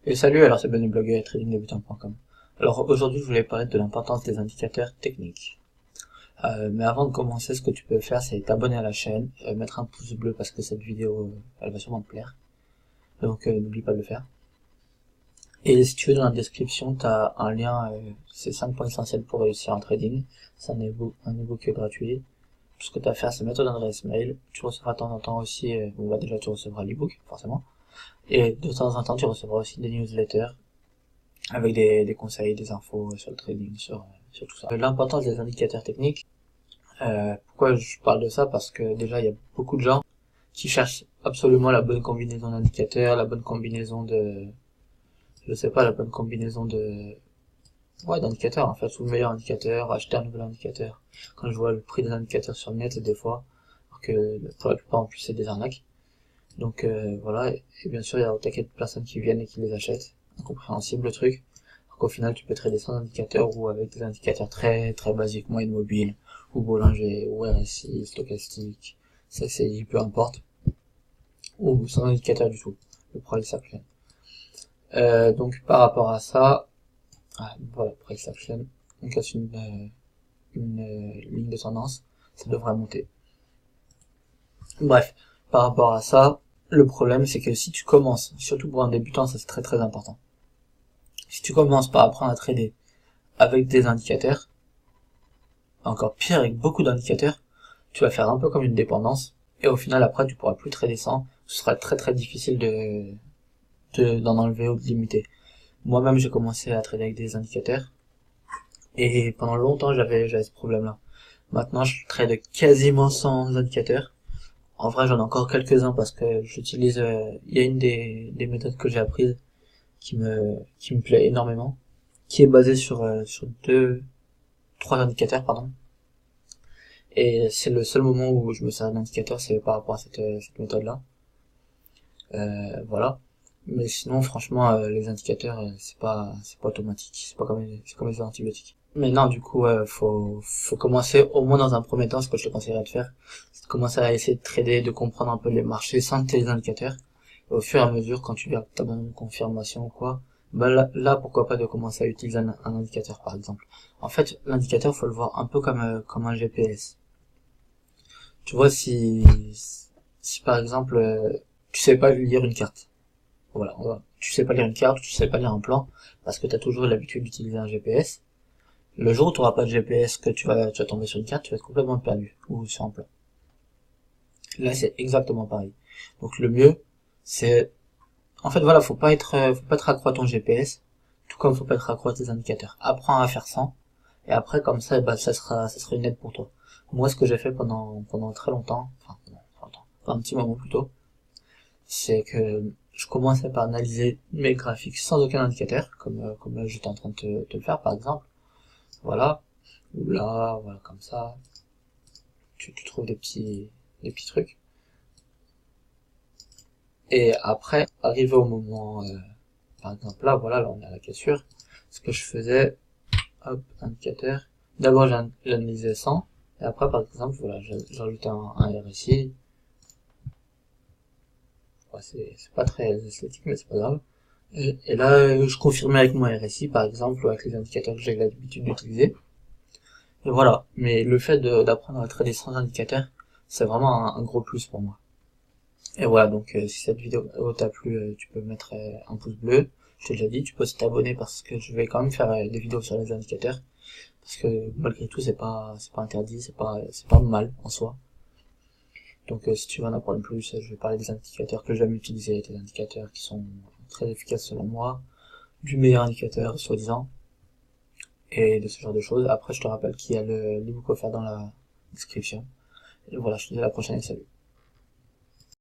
Et salut, alors c'est Ben le blogueur et tradingdebutant.com. Alors aujourd'hui je voulais parler de l'importance des indicateurs techniques. Mais avant de commencer, ce que tu peux faire c'est t'abonner à la chaîne, mettre un pouce bleu parce que cette vidéo elle va sûrement te plaire. Donc n'oublie pas de le faire. Et si tu veux, dans la description t'as un lien, c'est 5 points essentiels pour réussir en trading. C'est un ebook qui est gratuit. Tout ce que tu as à faire c'est mettre ton adresse mail. Tu recevras de temps en temps aussi, déjà tu recevras l'ebook forcément. Et de temps en temps tu recevras aussi des newsletters avec des conseils, des infos sur le trading, sur tout ça. L'importance des indicateurs techniques, pourquoi je parle de ça? Parce que déjà il y a beaucoup de gens qui cherchent absolument la bonne combinaison d'indicateurs, la bonne combinaison de, je sais pas, la bonne combinaison de, ouais, d'indicateurs en fait, ou le meilleur indicateur, acheter un nouvel indicateur. Quand je vois le prix des indicateurs sur le net, des fois, alors que pour la plupart en plus c'est des arnaques. Donc voilà, et bien sûr il y a un paquet de personnes qui viennent et qui les achètent, incompréhensible le truc. Alors qu'au final tu peux trader sans indicateur ou avec des indicateurs très très basiques, moyenne mobile, ou Bollinger, ou RSI, stochastique, CCI, peu importe, ou sans indicateur du tout, le price action. Donc par rapport à ça, voilà, price action, on casse une ligne de tendance, ça devrait monter. Bref, par rapport à ça, le problème c'est que si tu commences, surtout pour un débutant, ça c'est très très important. Si tu commences par apprendre à trader avec des indicateurs, encore pire avec beaucoup d'indicateurs, tu vas faire un peu comme une dépendance, et au final après tu pourras plus trader sans, ce sera très très difficile d'en enlever ou de limiter. Moi-même j'ai commencé à trader avec des indicateurs, et pendant longtemps j'avais ce problème-là. Maintenant je trade quasiment sans indicateurs. En vrai j'en ai encore quelques-uns parce que j'utilise, il y a une des méthodes que j'ai apprises qui me plaît énormément, qui est basée sur trois indicateurs, pardon. Et c'est le seul moment où je me sers d'indicateur, c'est par rapport à cette méthode-là. Voilà. Mais sinon, franchement, les indicateurs, c'est pas automatique. C'est comme les antibiotiques. Mais non, du coup, faut commencer, au moins dans un premier temps, ce que je te conseillerais de faire, c'est de commencer à essayer de trader, de comprendre un peu les marchés sans tes indicateurs. Et au fur et à mesure, quand tu as ta bonne confirmation ou quoi, bah là, pourquoi pas de commencer à utiliser un indicateur, par exemple. En fait, l'indicateur, faut le voir un peu comme un GPS. Tu vois, si par exemple, tu sais pas lire une carte, voilà, tu sais pas lire une carte, tu sais pas lire un plan, parce que tu as toujours l'habitude d'utiliser un GPS, le jour où tu auras pas de GPS, que tu vas tomber sur une carte, tu vas être complètement perdu, ou sur un plan. Là, c'est exactement pareil. Donc le mieux, c'est, en fait, voilà, faut pas être accro à ton GPS, tout comme faut pas être accro à tes indicateurs. Apprends à faire sans, et après, comme ça, bah, ça sera une aide pour toi. Moi, ce que j'ai fait pendant très longtemps, enfin un petit moment plutôt, c'est que je commençais par analyser mes graphiques sans aucun indicateur, comme là j'étais en train de te le faire par exemple. Voilà, ou là, voilà, comme ça. Tu trouves des petits trucs. Et après, arrivé au moment, par exemple là, voilà, là on est à la cassure. Ce que je faisais, hop, indicateur. D'abord j'analysais 100, et après par exemple, voilà, j'ajoutais un RSI. Ouais, c'est pas très esthétique, mais c'est pas grave. Et là, je confirmais avec mon RSI, par exemple, ou avec les indicateurs que j'ai l'habitude d'utiliser. Et voilà. Mais le fait d'apprendre à trader sans indicateur, c'est vraiment un gros plus pour moi. Et voilà, donc si cette vidéo t'a plu, tu peux mettre un pouce bleu. Je t'ai déjà dit, tu peux aussi t'abonner parce que je vais quand même faire des vidéos sur les indicateurs. Parce que malgré tout, c'est pas interdit, c'est pas mal en soi. Donc si tu veux en apprendre plus, je vais parler des indicateurs que j'aime utiliser, des indicateurs qui sont très efficaces selon moi, du meilleur indicateur soi-disant, et de ce genre de choses. Après je te rappelle qu'il y a l'ebook offert dans la description. Et voilà, je te dis à la prochaine et salut.